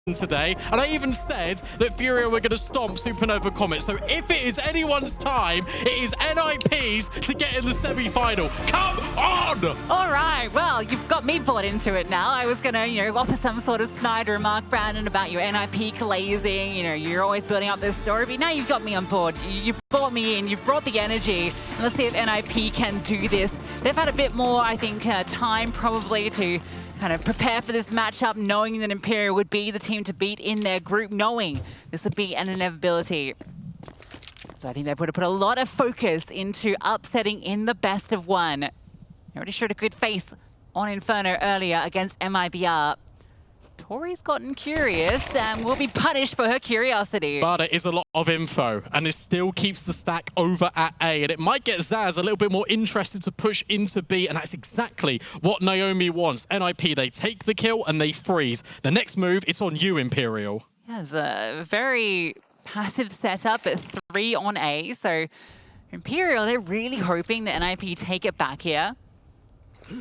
today, and I even said that Furia were going to stomp Supernova Comet. So if it is anyone's time, it is NIP's to get in the semi-final. Come on! All right, well, you've got me bought into it now. I was going to, offer some sort of snide remark, Brandon, about your NIP glazing. You're always building up this story, but now you've got me on board. You brought me in, you've brought the energy, and let's see if NIP can do this. They've had a bit more, I think, time probably to kind of prepare for this matchup, knowing that Imperial would be the team to beat in their group, knowing this would be an inevitability. So I think they would have put a lot of focus into upsetting in the best of one. They already showed a good face on Inferno earlier against MIBR. Tori's gotten curious and will be punished for her curiosity. But it is a lot of info, and it still keeps the stack over at A, and it might get Zaz a little bit more interested to push into B, and that's exactly what Naomi wants. NIP, they take the kill and they freeze. The next move, it's on you, Imperial. Yeah, it's a very passive setup at 3 on A, so Imperial, they're really hoping that NIP take it back here.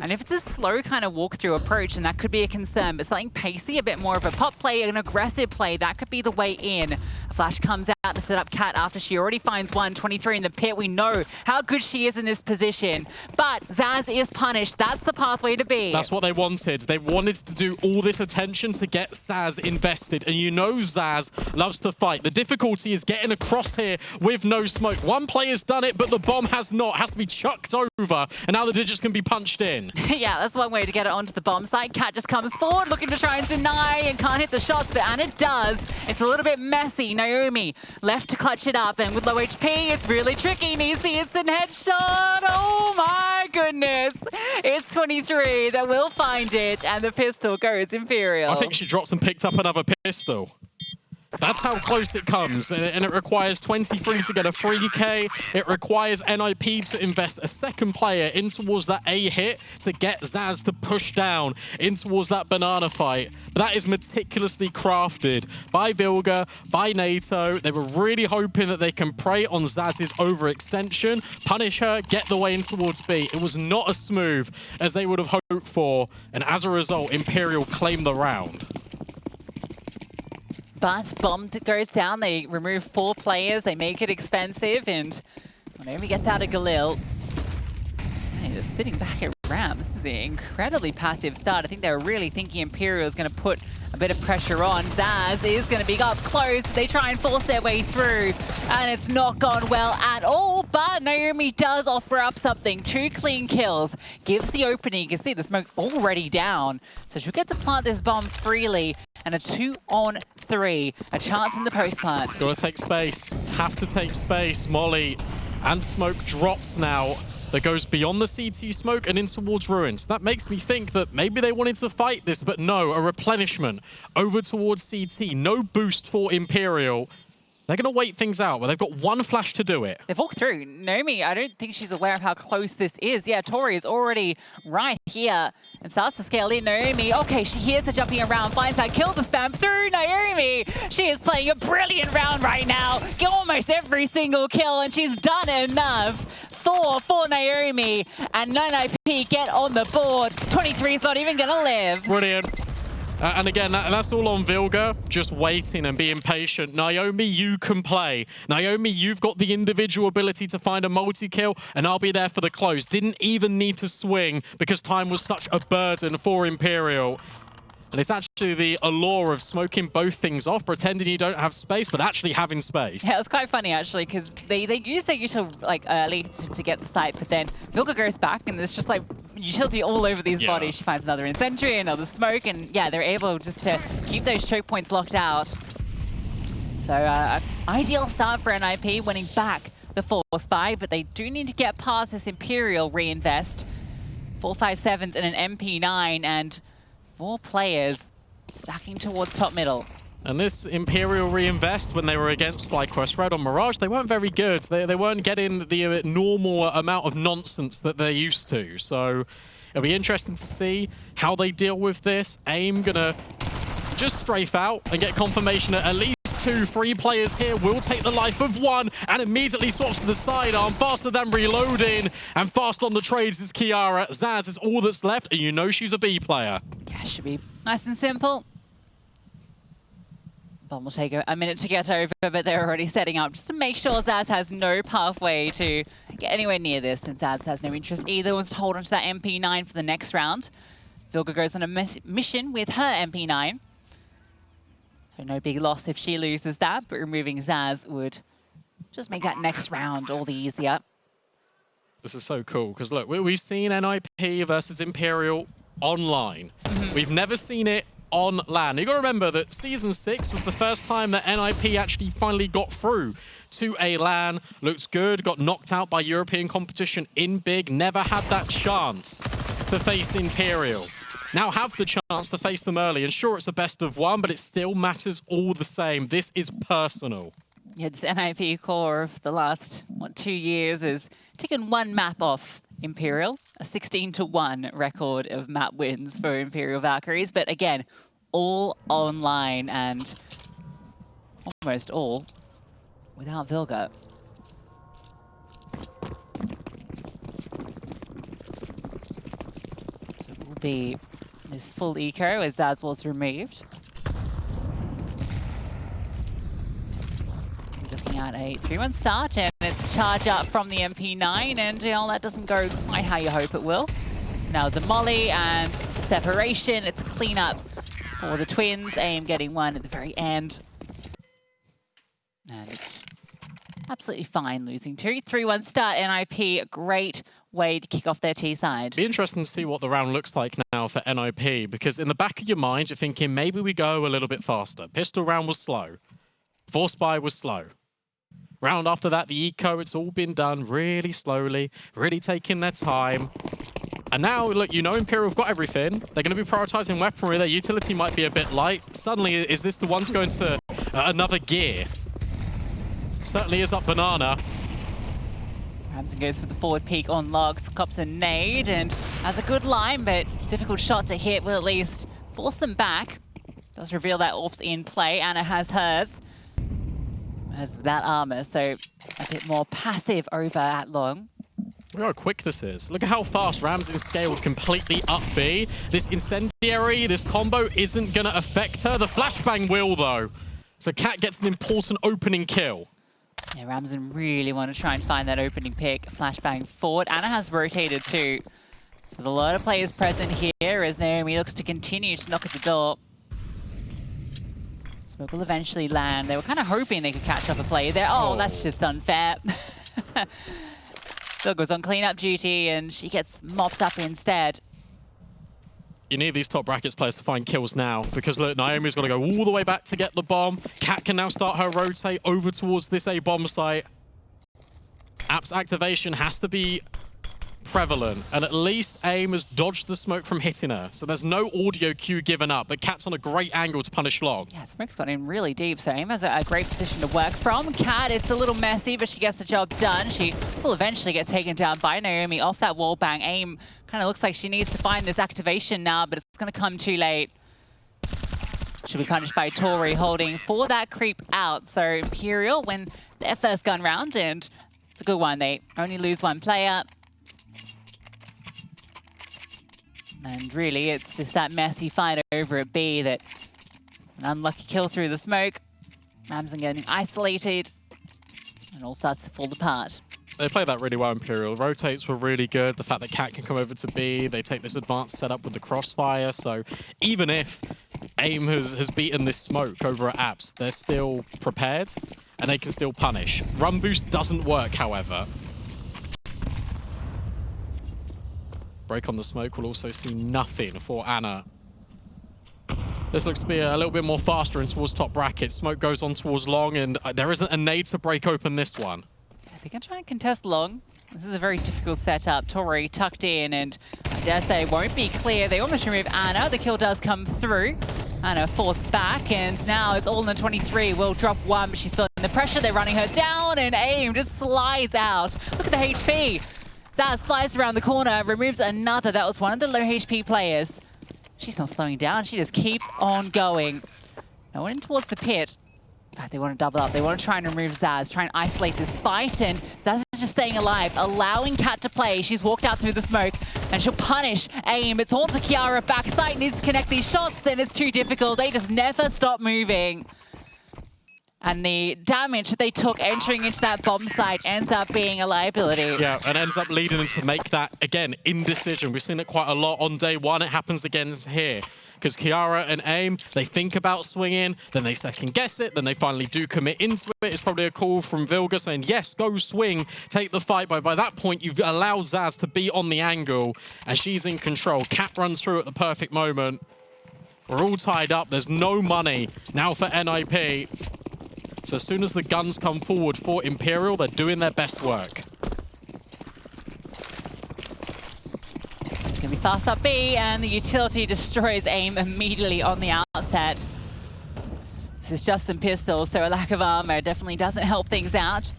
And if it's a slow kind of walk-through approach, and that could be a concern, but something pacey, a bit more of a pop play, an aggressive play, that could be the way in. A flash comes out to set up Cat after she already finds 123 in the pit. We know how good she is in this position, but Zaz is punished. That's the pathway to B. That's what they wanted. They wanted to do all this attention to get Zaz invested, and you know Zaz loves to fight. The difficulty is getting across here with no smoke. One player's done it, but the bomb has not. Has to be chucked over, and now the digits can be punched in. Yeah, that's one way to get it onto the bomb site. Cat just comes forward, looking to try and deny, and can't hit the shots, and it does. It's a little bit messy. Naomi left to clutch it up, and with low HP, it's really tricky. Needs the instant headshot. Oh my goodness. It's 23 that will find it, and the pistol goes Imperial. I think she dropped and picked up another pistol. That's how close it comes, and it requires 23 to get a 3K. It requires NIP to invest a second player in towards that A hit to get Zaz to push down in towards that banana fight. But that is meticulously crafted by Vilga, by NATO. They were really hoping that they can prey on Zaz's overextension, punish her, get the way in towards B. It was not as smooth as they would have hoped for, and as a result, Imperial claimed the round. But bomb goes down, they remove 4 players, they make it expensive, and Naomi gets out of Galil. And just sitting back at Rams. This is an incredibly passive start. I think they were really thinking Imperial is going to put a bit of pressure on. Zaz is going to be up close. They try and force their way through, and it's not gone well at all, but Naomi does offer up something. 2 clean kills. Gives the opening. You can see the smoke's already down, so she'll get to plant this bomb freely, and a 2 on 3. A chance in the post plant. Gotta take space. Have to take space. Molly and smoke dropped now. That goes beyond the CT smoke and in towards ruins. That makes me think that maybe they wanted to fight this, but no, a replenishment over towards CT. No boost for Imperial. They're going to wait things out, but they've got 1 flash to do it. They've walked through. Naomi, I don't think she's aware of how close this is. Yeah, Tori is already right here and starts to scale in. Naomi, okay, she hears her jumping around, finds that kill the spam through Naomi. She is playing a brilliant round right now. Almost every single kill, and she's done enough. 4 for Naomi, and NIP get on the board. 23 is not even going to live. Brilliant. And again, that's all on Vilga, just waiting and being patient. Naomi, you can play. Naomi, you've got the individual ability to find a multi-kill, and I'll be there for the close. Didn't even need to swing because time was such a burden for Imperial. And it's actually the allure of smoking both things off, pretending you don't have space, but actually having space. Yeah, it was quite funny, actually, because they use their util like early to get the site, but then Vilga goes back, and there's just like utility all over these bodies. She finds another incendiary, another smoke, and yeah, they're able just to keep those choke points locked out. So ideal start for NIP, winning back the 4-spy, but they do need to get past this Imperial reinvest. 4.57s and an MP9, and 4 players stacking towards top middle. And this Imperial reinvest, when they were against FlyQuest Red on Mirage, they weren't very good. They weren't getting the normal amount of nonsense that they're used to. So it'll be interesting to see how they deal with this. AIM gonna just strafe out and get confirmation at least 2, 3 players here will take the life of 1 and immediately swaps to the sidearm. Faster than reloading and fast on the trades is Kiara. Zaz is all that's left, and you know she's a B player. Yeah, should be nice and simple. Bomb will take a minute to get over, but they're already setting up just to make sure Zaz has no pathway to get anywhere near this, and Zaz has no interest either, wants to hold on to that MP9 for the next round. Vilga goes on a mission with her MP9. So no big loss if she loses that, but removing Zaz would just make that next round all the easier. This is so cool, because look, we've seen NIP versus Imperial online. We've never seen it on LAN. You got to remember that Season 6 was the first time that NIP actually finally got through to a LAN. Looked good, got knocked out by European competition in Big, never had that chance to face Imperial. Now have the chance to face them early, and sure, it's a best of one, but it still matters all the same. This is personal. Yeah, this NIP core of the last, 2 years is taken one map off Imperial, a 16-1 record of map wins for Imperial Valkyries, but again, all online and almost all without Vilga. So it will be this full eco as Zaz was removed. Looking at a 3-1 start, and it's charge up from the MP9, and that doesn't go quite how you hope it will. Now the molly and separation, it's a cleanup for the twins. AIM getting one at the very end. And it's absolutely fine losing two. 3-1 start, NIP, a great way to kick off their T side. Be interesting to see what the round looks like now for NIP, because in the back of your mind, you're thinking maybe we go a little bit faster. Pistol round was slow. Force buy was slow. Round after that, the eco, it's all been done really slowly, really taking their time. And now, look, you know Imperial have got everything. They're going to be prioritizing weaponry. Their utility might be a bit light. Suddenly, is this the one to go into another gear? Certainly is up Banana. Ramsden goes for the forward peek on Logs, cops a nade, and has a good line, but difficult shot to hit will at least force them back. Does reveal that AWP's in play. Anna has hers. Has that armor, so a bit more passive over at long. Look how quick this is. Look at how fast Ramsden scaled completely up B. This incendiary, this combo isn't going to affect her. The flashbang will, though. So Cat gets an important opening kill. Yeah, Ramsden really want to try and find that opening pick. Flashbang forward. Anna has rotated too. So there's a lot of players present here as Naomi looks to continue to knock at the door. Smoke will eventually land. They were kind of hoping they could catch up a play there. Oh, that's just unfair. Still goes on cleanup duty and she gets mopped up instead. You need these top brackets players to find kills now, because look, Naomi's got to go all the way back to get the bomb. Kat can now start her rotate over towards this A bomb site. App's activation has to be prevalent, and at least AIM has dodged the smoke from hitting her. So there's no audio cue given up, but Kat's on a great angle to punish Long. Yeah, smoke's got in really deep, so AIM has a great position to work from. Kat, it's a little messy, but she gets the job done. She will eventually get taken down by Naomi off that wall bang. AIM kind of looks like she needs to find this activation now, but it's going to come too late. She'll be punished by Tori holding for that creep out. So Imperial win their first gun round, and it's a good one. They only lose one player. And really, it's just that messy fight over at B that an unlucky kill through the smoke. Ramsden getting isolated, and all starts to fall apart. They play that really well, Imperial. Rotates were really good. The fact that Cat can come over to B, they take this advanced setup with the crossfire. So even if AIM has beaten this smoke over at Apps, they're still prepared, and they can still punish. Run boost doesn't work, however. Break on the smoke will also see nothing for Anna. This looks to be a little bit more faster and towards top bracket. Smoke goes on towards Long, and there isn't a nade to break open this one. Yeah, they can try and contest Long. This is a very difficult setup. Tori tucked in, and I dare say won't be clear. They almost remove Anna. The kill does come through. Anna forced back, and now it's all in the 23. Will drop one, but she's still in the pressure. They're running her down, and AIM just slides out. Look at the HP. Zaz flies around the corner, removes another. That was one of the low HP players. She's not slowing down. She just keeps on going. No one in towards the pit. In fact, they want to double up. They want to try and remove Zaz, try and isolate this fight. And Zaz is just staying alive, allowing Kat to play. She's walked out through the smoke, and she'll punish AIM. It's on to Kiara. Backside needs to connect these shots, and it's too difficult. They just never stop moving. And the damage that they took entering into that bomb site ends up being a liability. Yeah, and ends up leading them to make that, again, indecision. We've seen it quite a lot on day one. It happens again here. Because Kiara and AIM, they think about swinging, then they second guess it, then they finally do commit into it. It's probably a call from Vilga saying, yes, go swing, take the fight. But by that point, you've allowed Zaz to be on the angle, and she's in control. Cap runs through at the perfect moment. We're all tied up. There's no money now for NIP. So as soon as the guns come forward for Imperial, they're doing their best work. It's going to be fast up B, and the utility destroys AIM immediately on the outset. This is just some pistols, so a lack of armor definitely doesn't help things out.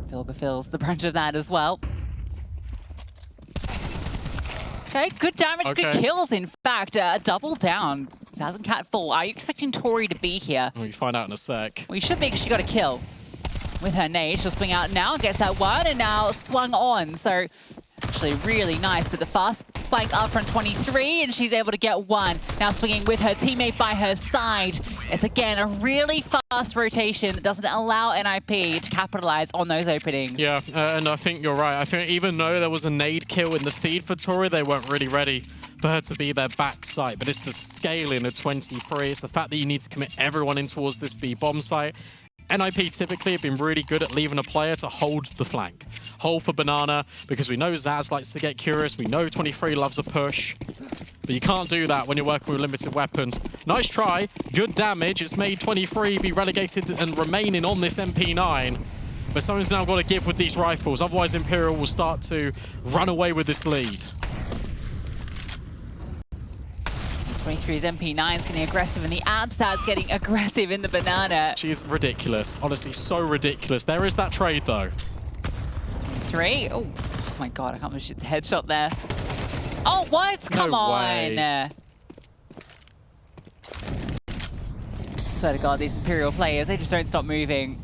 Vilga feels the brunt of that as well. Okay, good damage, good kills, in fact. Double down. Zaz and Cat full. Are you expecting Tori to be here? We find out in a sec. Well, you should be, because she got a kill. With her nade, she'll swing out now, gets that one, and now swung on. So, actually really nice, but the fast flank up from 23, and she's able to get one. Now swinging with her teammate by her side. It's, again, a really fast rotation that doesn't allow NIP to capitalize on those openings. Yeah, and I think you're right. I think even though there was a nade kill in the feed for Tori, they weren't really ready for her to be their backside. But it's the scaling of 23. It's the fact that you need to commit everyone in towards this B bomb site. NIP typically have been really good at leaving a player to hold the flank. Hold for Banana, because we know Zaz likes to get curious. We know 23 loves a push. But you can't do that when you're working with limited weapons. Nice try, good damage. It's made 23 be relegated and remaining on this MP9. But someone's now got to give with these rifles. Otherwise, Imperial will start to run away with this lead. 23's MP9 is getting aggressive, and the Absad's getting aggressive in the Banana. She's ridiculous. Honestly, so ridiculous. There is that trade, though. 23. Oh my god, I can't believe it's a headshot there. Oh, what? Come on. Swear to god, these Imperial players, they just don't stop moving.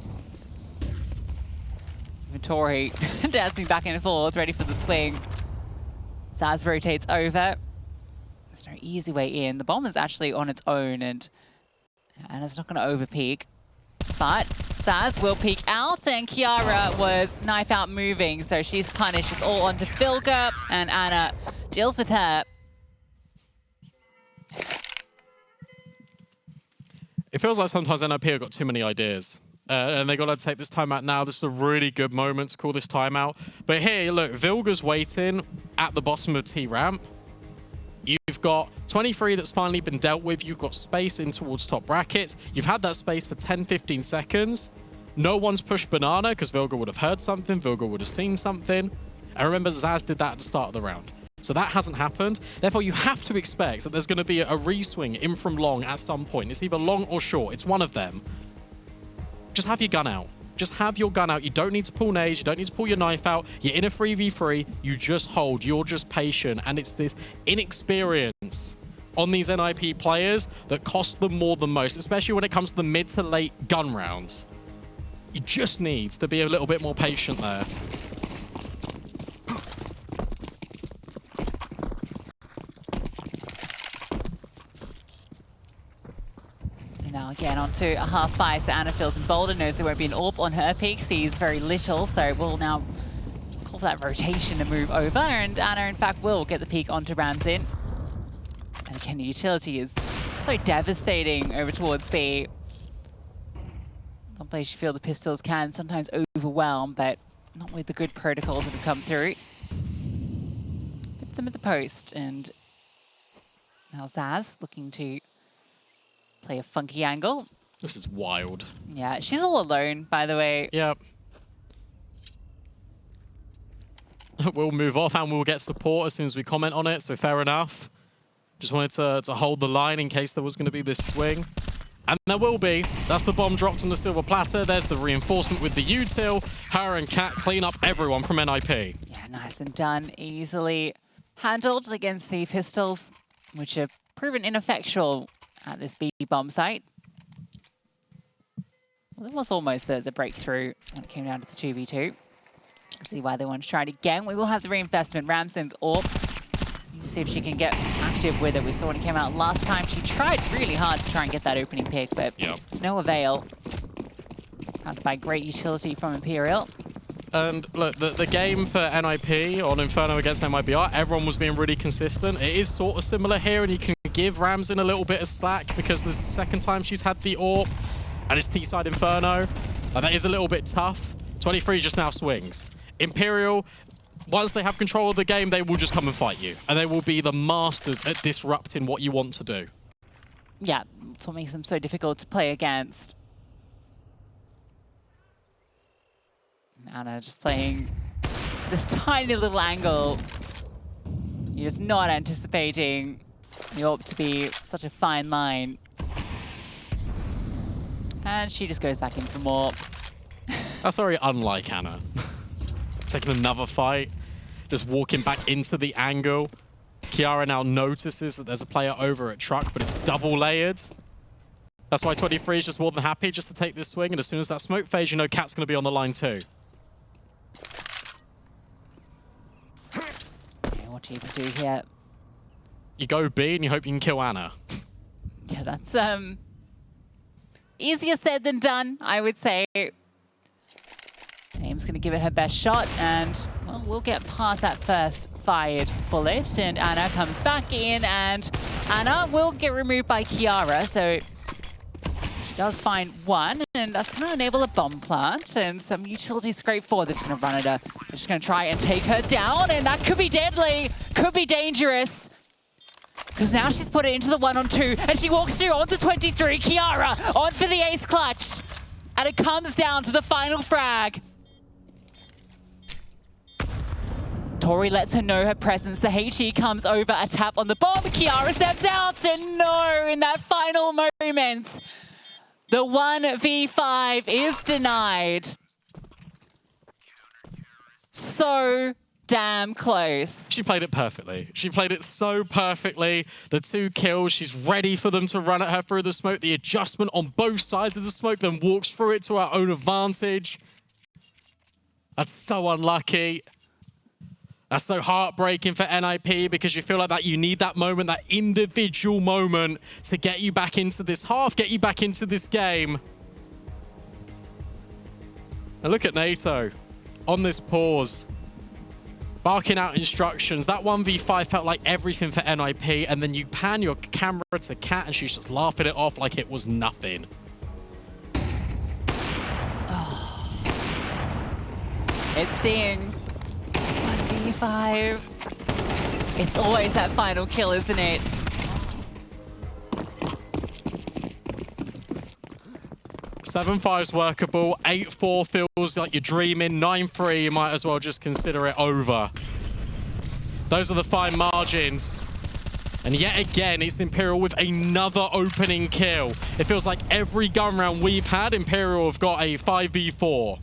Tori dancing back and forth, ready for the swing. Zaz rotates over. There's no easy way in. The bomb is actually on its own, and Anna's not going to over-peek. But Zaz will peek out, and Kiara was knife out moving, so she's punished. It's all onto Vilga, and Anna deals with her. It feels like sometimes NIP have got too many ideas. And they got to take this timeout now. This is a really good moment to call this timeout. But here, look, Vilga's waiting at the bottom of T-ramp. You've got 23 that's finally been dealt with. You've got space in towards top brackets. You've had that space for 10, 15 seconds. No one's pushed Banana because Vilga would have heard something. Vilga would have seen something. And remember, Zaz did that at the start of the round. So that hasn't happened. Therefore, you have to expect that there's going to be a re-swing in from long at some point. It's either long or short. It's one of them. Just have your gun out. Just have your gun out. You don't need to pull nades. You don't need to pull your knife out. You're in a 3v3. You just hold. You're just patient. And it's this inexperience on these NIP players that cost them more than most, especially when it comes to the mid to late gun rounds. You just need to be a little bit more patient there. Now again onto a half buy, so Anna feels emboldened, knows there won't be an AWP on her peak, sees very little, so we'll now call for that rotation to move over, and Anna in fact will get the peak onto Ramzin. And again, the utility is so devastating over towards B. Some places you feel the pistols can sometimes overwhelm, but not with the good protocols that have come through. Hit them at the post, and now Zaz looking to play a funky angle. This is wild. Yeah, she's all alone, by the way. Yep. We'll move off and we'll get support as soon as we comment on it, so fair enough. Just wanted to hold the line in case there was going to be this swing. And there will be. That's the bomb dropped on the silver platter. There's the reinforcement with the util. Her and Cat clean up everyone from NIP. Yeah, nice and done. Easily handled against the pistols, which have proven ineffectual at this B bomb site. Well, it was almost the breakthrough when it came down to the 2v2. See why they want to try it again. We will have the reinvestment. Ramson's AWP. See if she can get active with it. We saw when it came out last time. She tried really hard to try and get that opening pick, but it's no avail. Countered by great utility from Imperial. And look, the game for NIP on Inferno against MIBR, everyone was being really consistent. It is sort of similar here, and you can give Ramsin a little bit of slack because this is the second time she's had the AWP, and it's T-side Inferno. And that is a little bit tough. 23 just now swings. Imperial, once they have control of the game, they will just come and fight you. And they will be the masters at disrupting what you want to do. Yeah, that's what makes them so difficult to play against. Anna just playing this tiny little angle. You're just not anticipating the AWP to be such a fine line. And she just goes back in for more. That's very unlike Anna. Taking another fight, just walking back into the angle. Kiara now notices that there's a player over at truck, but it's double layered. That's why 23 is just more than happy just to take this swing, and as soon as that smoke fades, you know Cat's going to be on the line too. Okay, what do you even do here? You go B and you hope you can kill Anna. Yeah, that's easier said than done, I would say. Aim's going to give it her best shot, and well, we'll get past that first fired bullet, and Anna comes back in, and Anna will get removed by Kiara, so she does find one, and that's going to enable a bomb plant, and some utility scrape forward that's going to run at her. They're just going to try and take her down, and that could be deadly, could be dangerous. Because now she's put it into the 1-on-2, and she walks through onto 23. Kiara on for the ace clutch. And it comes down to the final frag. Tori lets her know her presence. The HE comes over, a tap on the bomb. Kiara steps out, and no, in that final moment, the 1v5 is denied. So damn close. She played it perfectly. She played it so perfectly. The 2 kills, she's ready for them to run at her through the smoke. The adjustment on both sides of the smoke, then walks through it to her own advantage. That's so unlucky. That's so heartbreaking for NIP because you feel like that you need that moment, that individual moment to get you back into this half, get you back into this game. And look at NATO on this pause, barking out instructions. That 1v5 felt like everything for NIP, and then you pan your camera to Cat and she's just laughing it off like it was nothing. Oh. It stings. 1v5. It's always that final kill, isn't it? Seven 5's workable. 8-4 feels like you're dreaming. 9-3, you might as well just consider it over. Those are the fine margins. And yet again, it's Imperial with another opening kill. It feels like every gun round we've had, Imperial have got a 5v4.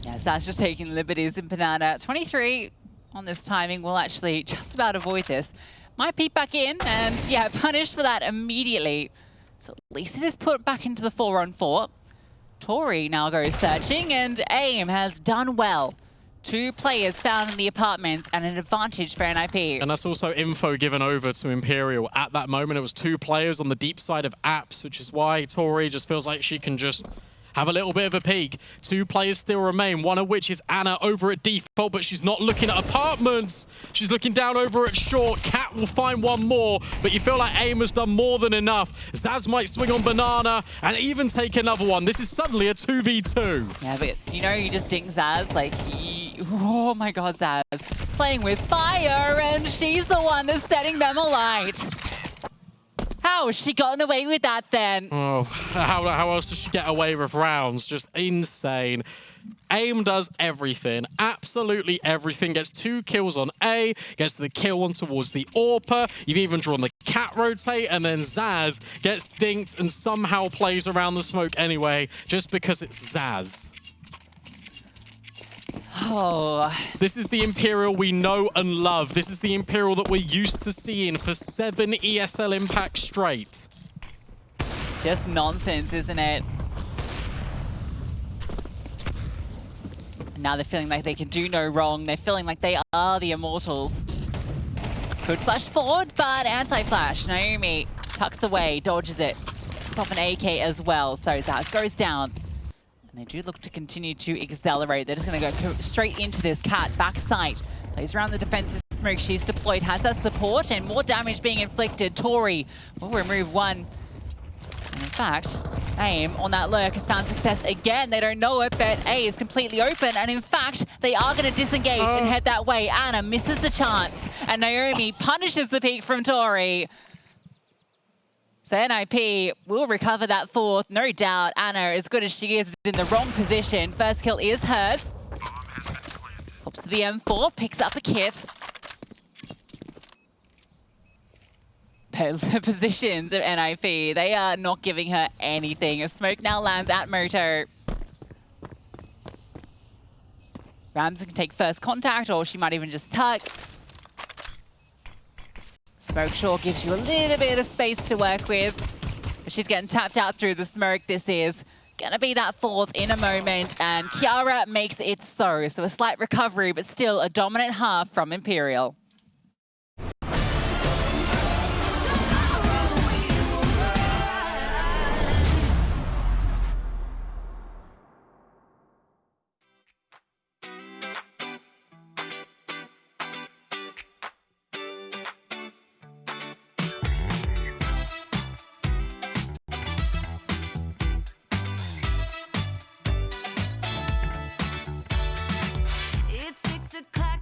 Yes, that's just taking liberties in Banana. 23 on this timing will actually just about avoid this. Might peek back in and, yeah, punished for that immediately. So at least it is put back into the 4-on-4. Tori now goes searching, and AIM has done well. 2 players found in the apartment and an advantage for NIP. And that's also info given over to Imperial. At that moment, it was 2 players on the deep side of apps, which is why Tori just feels like she can just have a little bit of a peek. 2 players still remain, one of which is Anna over at default, but she's not looking at apartments. She's looking down over at short. Cat will find one more, but you feel like AIM has done more than enough. Zaz might swing on Banana and even take another one. This is suddenly a 2v2. Yeah, but you know, you just dink Zaz, like, oh my God, Zaz. Playing with fire, and she's the one that's setting them alight. How has she gotten away with that then? Oh, how else does she get away with rounds? Just insane. AIM does everything, absolutely everything. Gets 2 kills on A, gets the kill on towards the AWPer. You've even drawn the Cat rotate, and then Zaz gets dinked and somehow plays around the smoke anyway, just because it's Zaz. Oh. This is the Imperial we know and love. This is the Imperial that we're used to seeing for 7 ESL Impact straight. Just nonsense, isn't it? Now they're feeling like they can do no wrong. They're feeling like they are the Immortals. Could flash forward, but anti-flash. Naomi tucks away, dodges it. Gets off an AK as well, so Zaz goes down. And they do look to continue to accelerate. They're just going to go straight into this Cat backside. Plays around the defensive smoke. She's deployed, has that support, and more damage being inflicted. Tori will remove one. And in fact, AIM on that lurk has found success again. They don't know it, but A is completely open. And in fact, they are going to disengage and head that way. Anna misses the chance. And Naomi punishes the peek from Tori. So NIP will recover that fourth. No doubt Anna, as good as she is in the wrong position. First kill is hers. Swaps to the M4, picks up a kit. The positions of NIP, they are not giving her anything. A smoke now lands at Moto. Rams can take first contact, or she might even just tuck. Smoke sure gives you a little bit of space to work with, but she's getting tapped out through the smoke. This is gonna be that fourth in a moment, and Kiara makes it so. So a slight recovery, but still a dominant half from Imperial.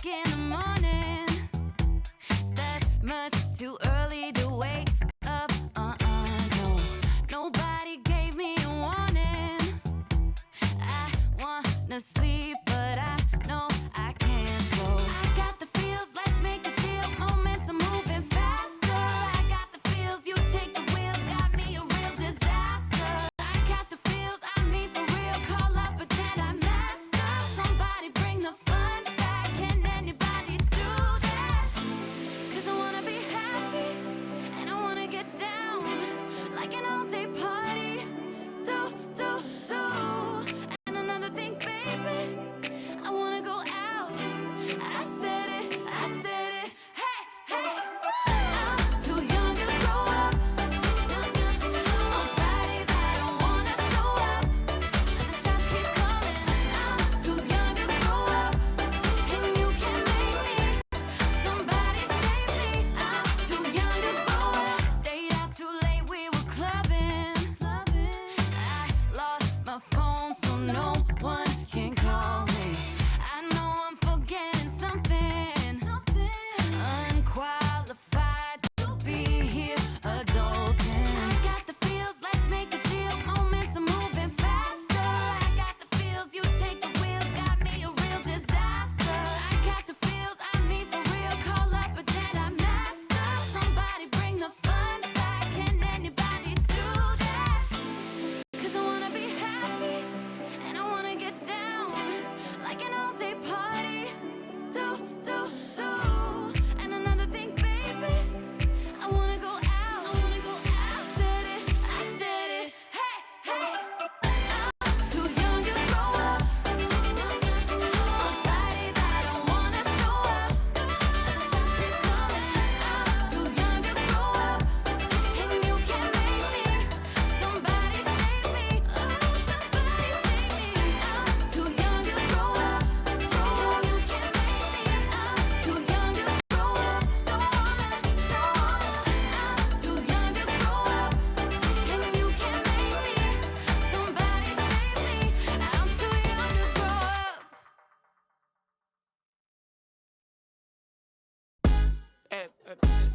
In the morning, that's much too early to wake up. No, nobody gave me a warning. I wanna sleep, but I know I can't. So I got the feels, let's make a deal. Moments are moving faster. I got the feels, you take the wheel, got me a real disaster. I got the feels, I mean for real. Call up, pretend I'm master. Somebody bring the fun.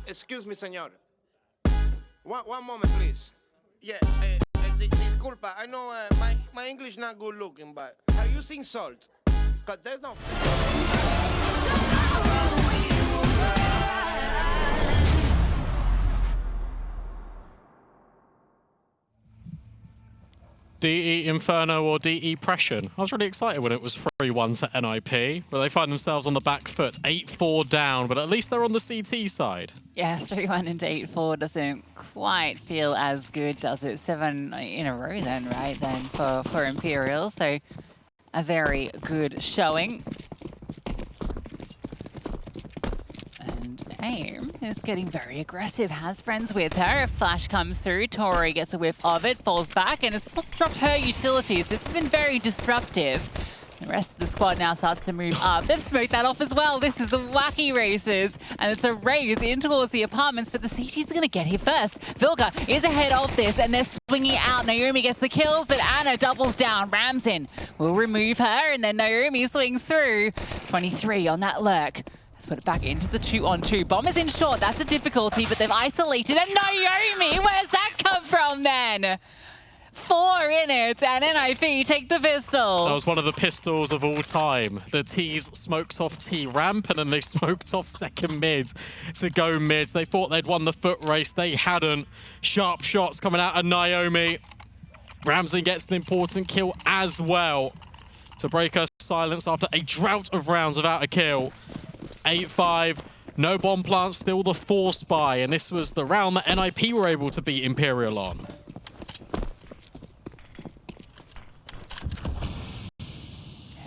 Excuse me, señor. One moment, please. Yeah, disculpa. I know my English not good looking, but have you seen Salt? Cause there's no. DE Inferno or DE Pression. I was really excited when it was 3-1 to NIP, but they find themselves on the back foot, 8-4 down, but at least they're on the CT side. Yeah, 3-1 into 8-4 doesn't quite feel as good, does it? 7 in a row then, right, then for Imperial, so a very good showing. And Aim is getting very aggressive, has friends with her. A flash comes through, Tori gets a whiff of it, falls back, and has dropped her utilities. This has been very disruptive. The rest of the squad now starts to move up. They've smoked that off as well. This is the wacky races, and it's a race in towards the apartments, but the CTs are going to get here first. Vilga is ahead of this, and they're swinging out. Naomi gets the kills, but Anna doubles down. Ramsin will remove her, and then Naomi swings through. 23 on that lurk. Let's put it back into the 2-on-2. Bomb is in short. That's a difficulty, but they've isolated. And Naomi, where's that come from then? 4 in it, and NIP take the pistol. That was one of the pistols of all time. The T's smoked off T ramp, and then they smoked off second mid to go mid. They thought they'd won the foot race. They hadn't. Sharp shots coming out of Naomi. Ramsey gets an important kill as well to break her silence after a drought of rounds without a kill. 8-5. No bomb plant, still the 4 spy, and this was the round that NIP were able to beat Imperial on.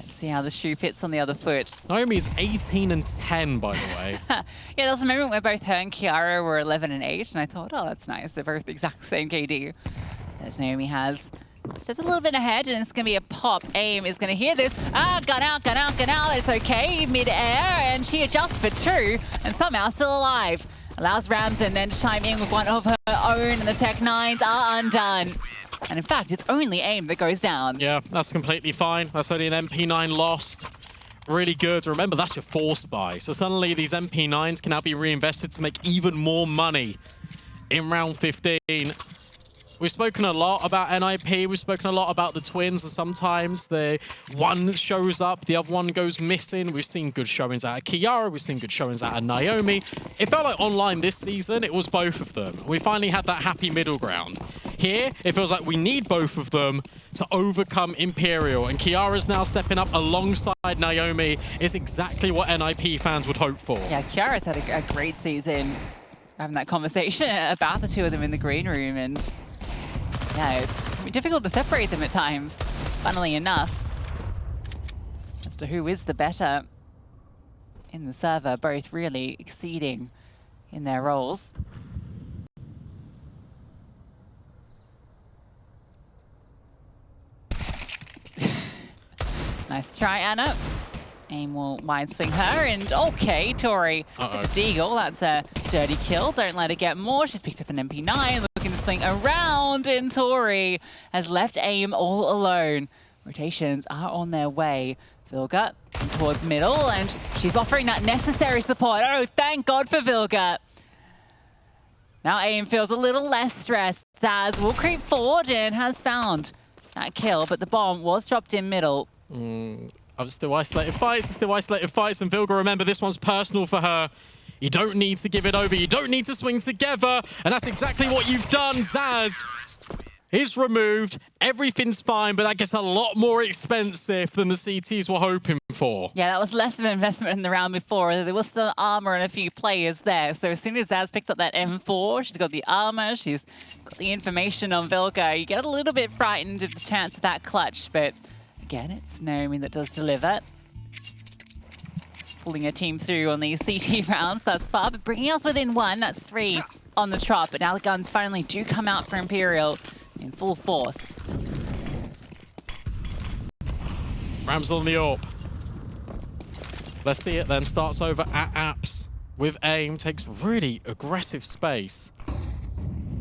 See how the shoe fits on the other foot. Naomi's 18 and 10, by the way. Yeah, there was a moment where both her and Kiara were 11 and 8, and I thought, oh, that's nice. They're both the exact same KD. As Naomi has stepped a little bit ahead, and it's going to be a pop. Aim is going to hear this. Gun out. It's okay. Mid-air, and she adjusts for 2, and somehow still alive. Allows Ramsden then to chime in with one of her own, and the Tech-9s are undone. And in fact, it's only Aim that goes down. Yeah, that's completely fine. That's only an MP9 lost. Really good. Remember, that's your 4 spy. So suddenly these MP9s can now be reinvested to make even more money in round 15. We've spoken a lot about NIP. We've spoken a lot about the twins, and sometimes the one shows up, the other one goes missing. We've seen good showings out of Kiara. We've seen good showings out of Naomi. It felt like online this season, it was both of them. We finally had that happy middle ground. Here, it feels like we need both of them to overcome Imperial, and Kiara's now stepping up alongside Naomi is exactly what NIP fans would hope for. Yeah, Kiara's had a great season. Having that conversation about the two of them in the green room, and yeah, it's difficult to separate them at times, funnily enough, as to who is the better in the server, both really exceeding in their roles. Nice try, Anna. Aim will wide swing her, and okay, Tori with the deagle. That's a dirty kill. Don't let her get more. She's picked up an MP9, looking to swing around, and Tori has left Aim all alone. Rotations are on their way. Vilga towards middle, and she's offering that necessary support. Oh, thank God for Vilga. Now Aim feels a little less stressed. Zaz will creep forward and has found that kill, but the bomb was dropped in middle. I'm still isolated fights, and Vilga, remember, this one's personal for her. You don't need to give it over. You don't need to swing together, and that's exactly what you've done. Zaz is removed. Everything's fine, but that gets a lot more expensive than the CTs were hoping for. Yeah, that was less of an investment in the round before. There was still armor and a few players there. So as soon as Zaz picks up that M4, she's got the armor, she's got the information on Vilga. You get a little bit frightened of the chance of that clutch, but again, it's Naomi that does deliver. Pulling her team through on these CT rounds thus far, but bringing us within 1. That's 3 on the trot. But now the guns finally do come out for Imperial in full force. Ramsel on the AWP. Let's see it then. Starts over at Apps with Aim. Takes really aggressive space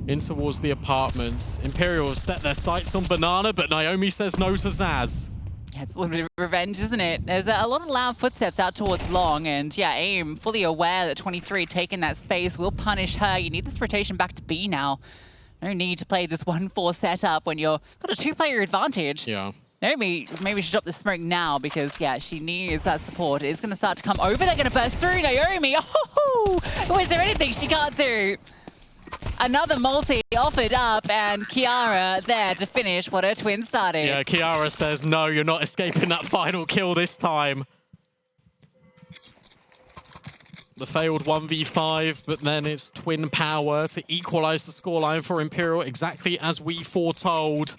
in towards the apartments. Imperial has set their sights on Banana, but Naomi says no to Zaz. Yeah, it's a little bit of revenge, isn't it? There's a lot of loud footsteps out towards Long, and yeah, Aim, fully aware that 23 taking that space will punish her. You need this rotation back to B now. No need to play this 1-4 setup when you've got a 2-player advantage. Yeah. Naomi, maybe we should drop the smoke now because, yeah, she needs that support. It's going to start to come over. They're going to burst through Naomi. Oh, is there anything she can't do? Another multi offered up, and Kiara there to finish what her twin started. Yeah, Kiara says, no, you're not escaping that final kill this time. The failed 1v5, but then it's twin power to equalize the scoreline for Imperial, exactly as we foretold.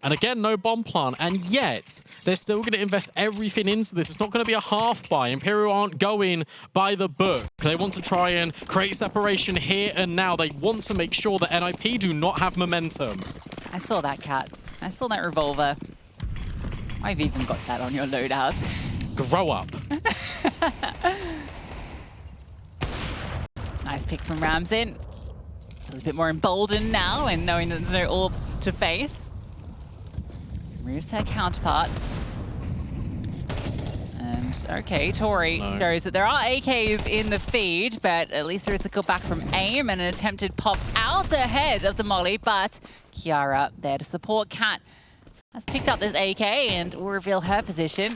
And again, no bomb plant, and yet they're still going to invest everything into this. It's not going to be a half buy. Imperial aren't going by the book. They want to try and create separation here and now. They want to make sure that NIP do not have momentum. I saw that, Cat. I saw that revolver. I've even got that on your loadout. Grow up. Nice pick from Ramsin. A little bit more emboldened now and knowing that there's no orb to face. Moves her counterpart. And okay, Tori shows that there are AKs in the feed, but at least there is a go back from aim and an attempted pop out ahead of the molly, but Kiara there to support. Cat has picked up this AK and will reveal her position.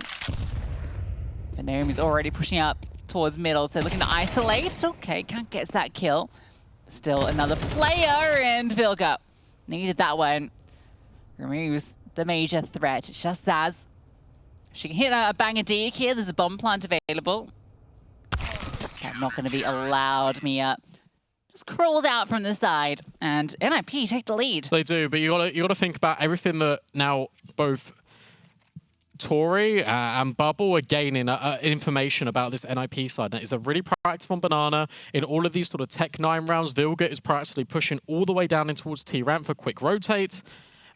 But Naomi's already pushing up towards middle, so looking to isolate. Okay, can't get that kill. Still another player, and Vilga needed that one. Removes the major threat. It's just Zaz. She can hit a banger deke here. There's a bomb plant available. Okay, not going to be allowed. Mia just crawls out from the side, and NIP take the lead. They do, but you gotta think about everything that now both Tori and Bubble are gaining information about this NIP side. Now, is they're really proactive on Banana. In all of these sort of Tech 9 rounds, Vilga is practically pushing all the way down in towards T-ramp for quick rotates.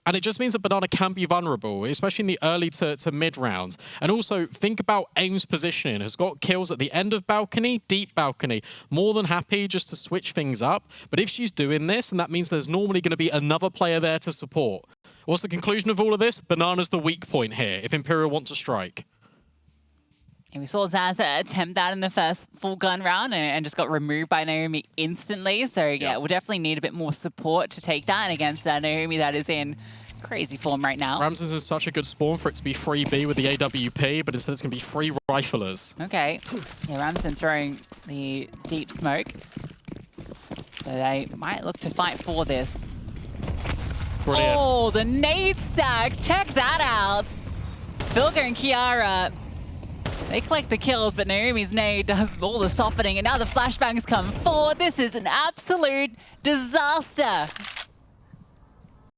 And it just means that Banana can be vulnerable, especially in the early to mid rounds. And also, think about Aim's positioning. Has got kills at the end of balcony, deep balcony. More than happy just to switch things up. But if she's doing this, and that means there's normally going to be another player there to support. What's the conclusion of all of this? Banana's the weak point here, if Imperial want to strike. And we saw Zaz attempt that in the first full gun round and just got removed by Naomi instantly. So yeah, we'll definitely need a bit more support to take that against Naomi that is in crazy form right now. Ramses is such a good spawn for it to be free B with the AWP, but instead it's going to be free riflers. Okay. Yeah, Ramses throwing the deep smoke. So they might look to fight for this. Brilliant. Oh, the nade stack. Check that out. Vilga and Kiara, they collect the kills, but Naomi's nade does all the softening, and now the flashbangs come forward. This is an absolute disaster.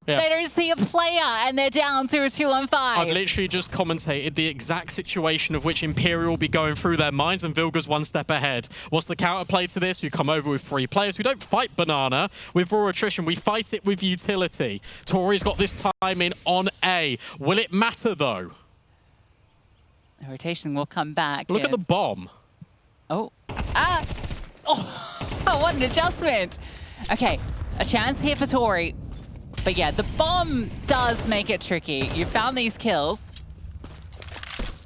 Yeah. They don't see a player, and they're down to a 2-on-5. I've literally just commentated the exact situation of which Imperial will be going through their minds, and Vilga's one step ahead. What's the counterplay to this? We come over with 3 players. We don't fight Banana with raw attrition. We fight it with utility. Tori's got this time in on A. Will it matter, though? The rotation will come back. Look at the bomb. Oh. Ah! Oh, what an adjustment. Okay, a chance here for Tori. But yeah, the bomb does make it tricky. You found these kills.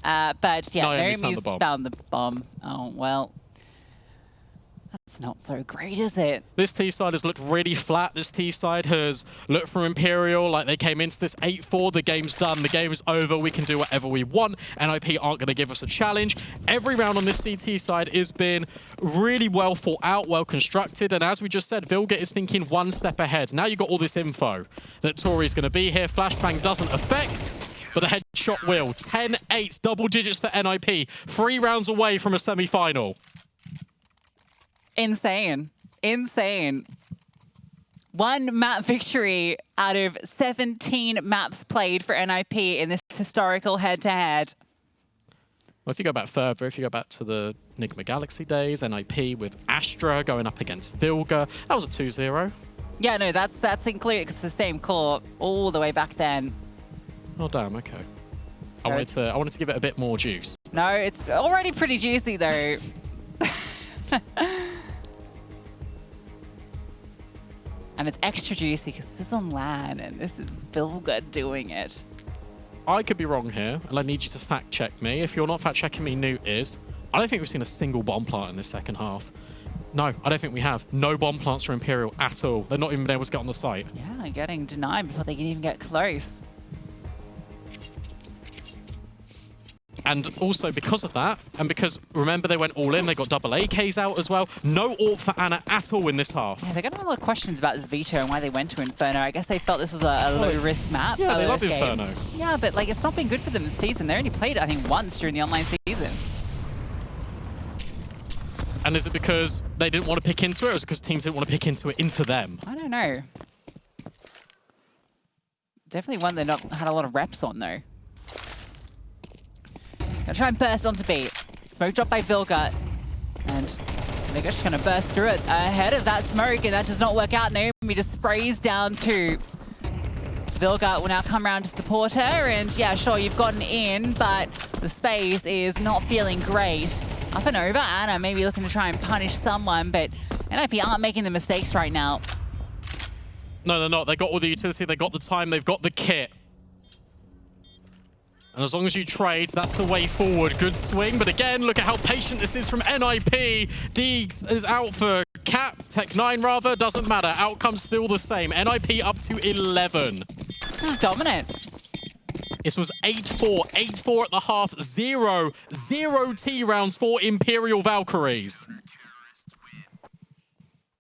But yeah, Naomi's found the bomb. Oh, well. That's not so great, is it? This T-side has looked really flat. This T-side has looked for Imperial like they came into this 8-4. The game's done. The game is over. We can do whatever we want. NIP aren't going to give us a challenge. Every round on this CT side has been really well thought out, well constructed. And as we just said, Vilga is thinking one step ahead. Now you've got all this info that Tori's going to be here. Flashbang doesn't affect, but the headshot will. 10-8, double digits for NIP. 3 rounds away from a semi-final. Insane. Insane. 1 map victory out of 17 maps played for NIP in this historical head-to-head. Well, if you go back further, if you go back to the Enigma Galaxy days, NIP with Astra going up against Vilga, that was a 2-0. Yeah, no, that's included because it's the same core all the way back then. Oh, damn, okay. So I wanted to give it a bit more juice. No, it's already pretty juicy, though. And it's extra juicy because this is on LAN and this is Vilga doing it. I could be wrong here, and I need you to fact check me. If you're not fact checking me, Newt is. I don't think we've seen a single bomb plant in this second half. No, I don't think we have. No bomb plants for Imperial at all. They're not even able to get on the site. Yeah, getting denied before they can even get close. And also because of that, and because, remember, they went all in, they got double AKs out as well. No AWP for Anna at all in this half. Yeah, they're going to have a lot of questions about this veto and why they went to Inferno. I guess they felt this was a low-risk map. Yeah, they love Inferno. Yeah, but like it's not been good for them this season. They only played it, I think, once during the online season. And is it because they didn't want to pick into it, or is it because teams didn't want to pick into them? I don't know. Definitely one they not had a lot of reps on, though. Gonna try and burst onto B. Smoke drop by Vilga. And they're just gonna burst through it ahead of that smoke, and that does not work out. Naomi just sprays down to Vilga. Will now come around to support her, and yeah, sure, you've gotten in, but the space is not feeling great. Up and over, Anna maybe looking to try and punish someone, but NIP aren't making the mistakes right now. No, they're not. They got all the utility, they got the time, they've got the kit. And as long as you trade, that's the way forward. Good swing, but again, look at how patient this is from NIP. Deegs is out for Cap, Tech9 rather, doesn't matter. Outcome's still the same. NIP up to 11. This is dominant. This was 8-4, 8-4 at the half, 0 T rounds for Imperial Valkyries.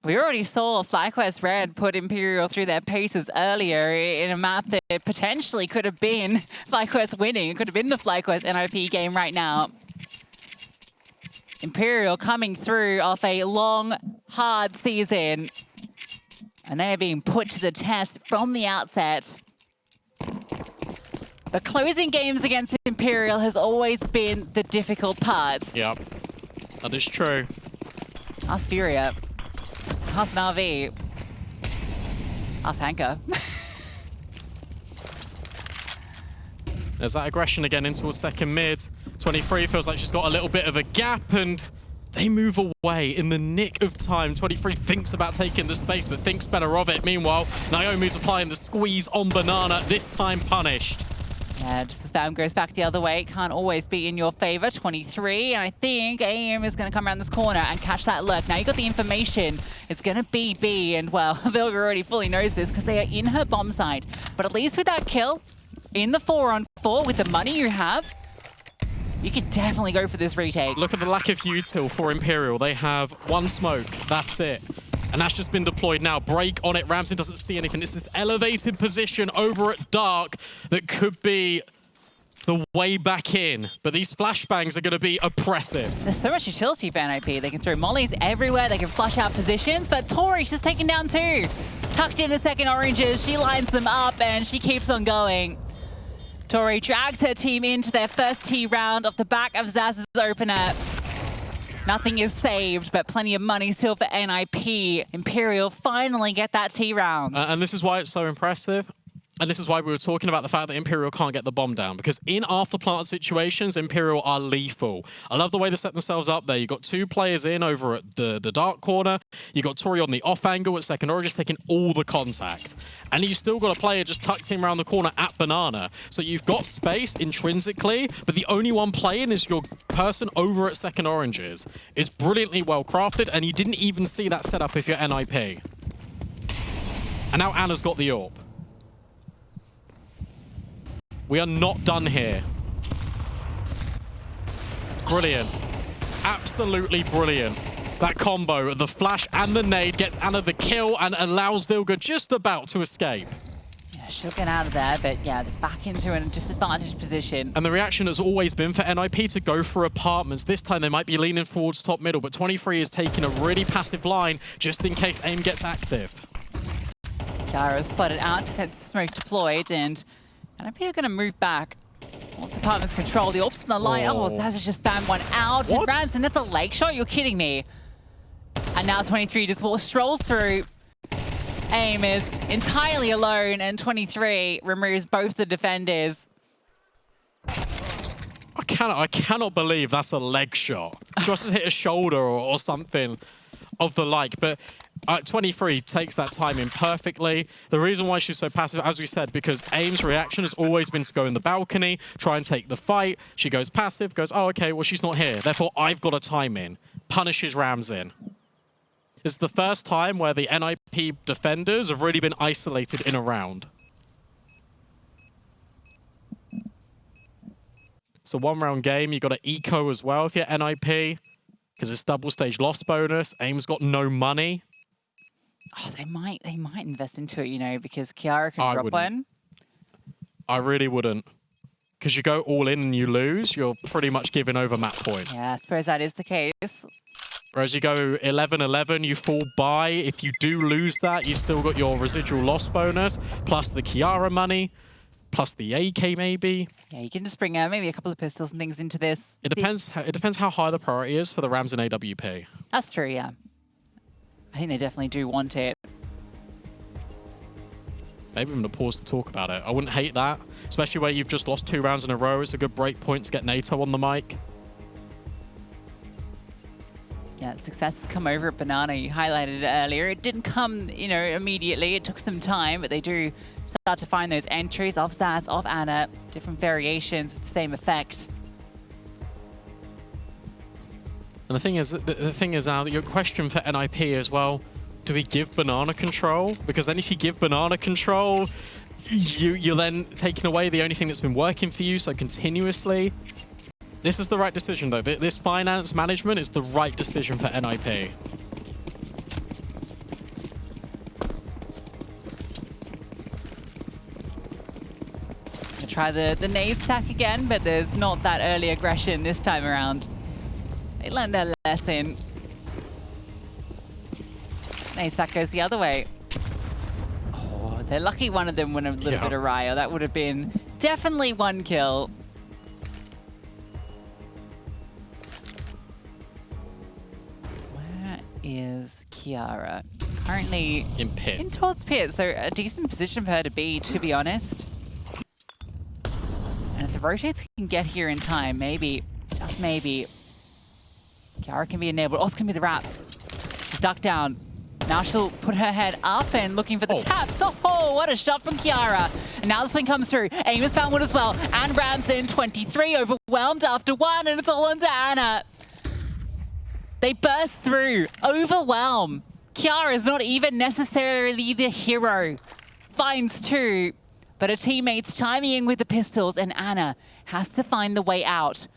We already saw FlyQuest Red put Imperial through their paces earlier in a map that potentially could have been FlyQuest winning. It could have been the FlyQuest NIP game right now. Imperial coming through off a long, hard season. And they are being put to the test from the outset. But closing games against Imperial has always been the difficult part. Yep, that is true. Ask Furia. Ask Na'Vi. Ask Hanka. There's that aggression again into a second mid. 23 feels like she's got a little bit of a gap, and they move away in the nick of time. 23 thinks about taking the space, but thinks better of it. Meanwhile, Naomi's applying the squeeze on Banana, this time punished. Yeah, just the spam goes back the other way. Can't always be in your favor. 23, and I think AIM is going to come around this corner and catch that lurk. Now you got the information. It's going to be B, and well, Vilga already fully knows this because they are in her bomb side. But at least with that kill, in the 4-on-4, with the money you have, you can definitely go for this retake. Look at the lack of util for Imperial. They have one smoke, that's it. And that's just been deployed now. Break on it. Ramsey doesn't see anything. It's this elevated position over at Dark that could be the way back in. But these flashbangs are going to be oppressive. There's so much utility for NIP. They can throw mollies everywhere. They can flush out positions. But Tori, she's taken down two. Tucked in a second oranges. She lines them up and she keeps on going. Tori drags her team into their first T round off the back of Zaz's opener. Nothing is saved, but plenty of money still for NIP. Imperial finally get that T round. And this is why it's so impressive. And this is why we were talking about the fact that Imperial can't get the bomb down. Because in after-plant situations, Imperial are lethal. I love the way they set themselves up there. You've got two players in over at the dark corner. You've got Tori on the off angle at second order, just taking all the contact. And you've still got a player just tucked in around the corner at Banana. So you've got space intrinsically, but the only one playing is your person over at second oranges. It's brilliantly well crafted, and you didn't even see that setup if you're NIP. And now Anna's got the AWP. We are not done here. Brilliant. Absolutely brilliant. That combo, the flash and the nade, gets Anna the kill and allows Vilga just about to escape. Yeah, she'll get out of there, but yeah, they're back into a disadvantaged position. And the reaction has always been for NIP to go for apartments. This time they might be leaning towards top middle, but 23 is taking a really passive line just in case AIM gets active. Kiara spotted out, defensive smoke deployed, and NIP are going to move back. Once the apartment's control, the AWP's in the line. Oh, Zaz has just spammed one out. What? And Ramson, that's a leg shot? You're kidding me. And now 23 just strolls through. AIM is entirely alone, and 23 removes both the defenders. I cannot believe that's a leg shot. She must have hit a shoulder or something of the like, but 23 takes that time in perfectly. The reason why she's so passive, as we said, because AIM's reaction has always been to go in the balcony, try and take the fight. She goes passive, goes, oh, okay, well, she's not here. Therefore, I've got a time in. Punishes Rams in. It's the first time where the NIP defenders have really been isolated in a round. It's a one-round game. You've got to eco as well if you're NIP, because it's double stage loss bonus. AIM's got no money. Oh, they might invest into it, you know, because Kiara can drop one. I really wouldn't. Because you go all in and you lose, you're pretty much giving over map point. Yeah, I suppose that is the case. Whereas you go 11-11, you fall by. If you do lose that, you've still got your residual loss bonus, plus the Kiara money. plus the AK maybe. Yeah, you can just bring maybe a couple of pistols and things into this. It depends how high the priority is for the Rams and AWP. That's true, yeah. I think they definitely do want it. Maybe I'm going to pause to talk about it. I wouldn't hate that, especially where you've just lost 2 rounds in a row. It's a good break point to get NATO on the mic. Yeah, success has come over at Banana. You highlighted it earlier. It didn't come, you know, immediately. It took some time, but they do start to find those entries off Zaz, off Ana, different variations with the same effect. And the thing is, your question for NIP as well, do we give Banana control? Because then if you give Banana control, you're then taking away the only thing that's been working for you so continuously. This is the right decision, though. This finance management is the right decision for NIP. Try the nade stack again, but there's not that early aggression this time around. They learned their lesson. Nade stack goes the other way. Oh, they're lucky one of them went a little bit awry. That would have been definitely 1 kill. Is Kiara currently in pit? In towards pit, so a decent position for her to be honest. And if the rotates can get here in time, maybe, just maybe, Kiara can be enabled. Also can be the wrap. She's ducked down. Now she'll put her head up and looking for the taps. Oh, what a shot from Kiara. And now this one comes through. Aim has found one as well. And Ramson, 23, overwhelmed after 1, and it's all onto Ana. They burst through, overwhelm. Kiara is not even necessarily the hero. Finds 2, but her teammates chiming in with the pistols, and Ana has to find the way out.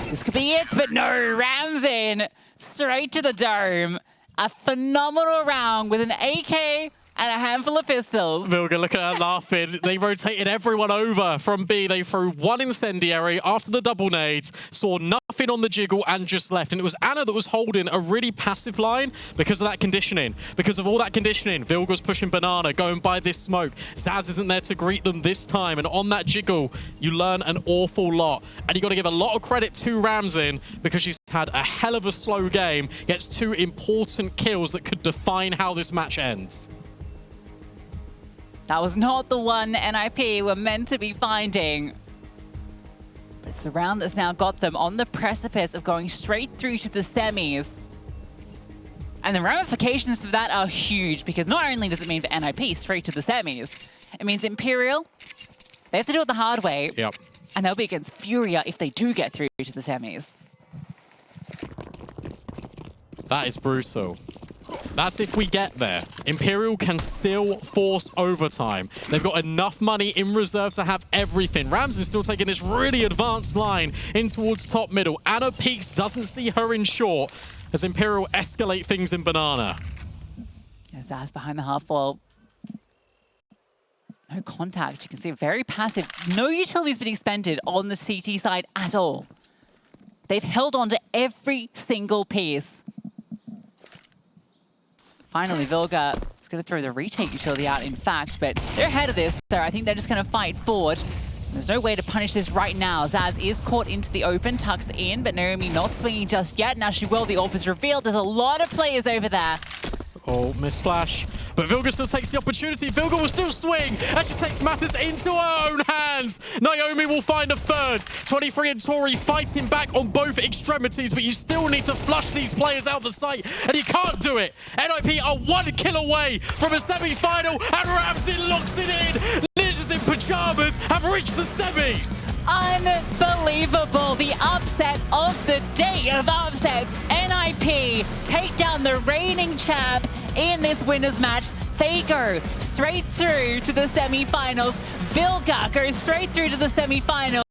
This could be it, but no, Ramson straight to the dome. A phenomenal round with an AK and a handful of pistols. Vilga, look at her laughing. They rotated everyone over from B. They threw 1 incendiary after the double nades, saw nothing on the jiggle and just left. And it was Ana that was holding a really passive line because of that conditioning. Because of all that conditioning, Vilga's pushing Banana, going by this smoke. Zaz isn't there to greet them this time. And on that jiggle, you learn an awful lot. And you got to give a lot of credit to Ramson because she's had a hell of a slow game, gets 2 important kills that could define how this match ends. That was not the one NIP were meant to be finding. But it's the round that's now got them on the precipice of going straight through to the semis. And the ramifications for that are huge, because not only does it mean for NIP straight to the semis, it means Imperial, they have to do it the hard way. Yep. And they'll be against Furia if they do get through to the semis. That is brutal. That's if we get there. Imperial can still force overtime. They've got enough money in reserve to have everything. Rams is still taking this really advanced line in towards top middle. Ana peeks, doesn't see her in short as Imperial escalate things in Banana. Zaz behind the half wall. No contact. You can see very passive. No utilities being expended on the CT side at all. They've held on to every single piece. Finally, Vilga is going to throw the retake utility out, in fact, but they're ahead of this, so I think they're just going to fight forward. There's no way to punish this right now. Zaz is caught into the open, tucks in, but Naomi not swinging just yet. Now she will. The AWP is revealed. There's a lot of players over there. Oh, miss flash. But Vilga still takes the opportunity. Vilga will still swing as she takes matters into her own hands. Naomi will find a third. 23 and Tori fighting back on both extremities, but you still need to flush these players out the sight, and you can't do it. NIP are 1 kill away from a semi-final, and Ramsey locks it in. Ninjas in pajamas have reached the semis. Unbelievable. The upset of the day of upsets. NIP take down the reigning champ in this winners match. They go straight through to the semi-finals. Vilga goes straight through to the semi-finals.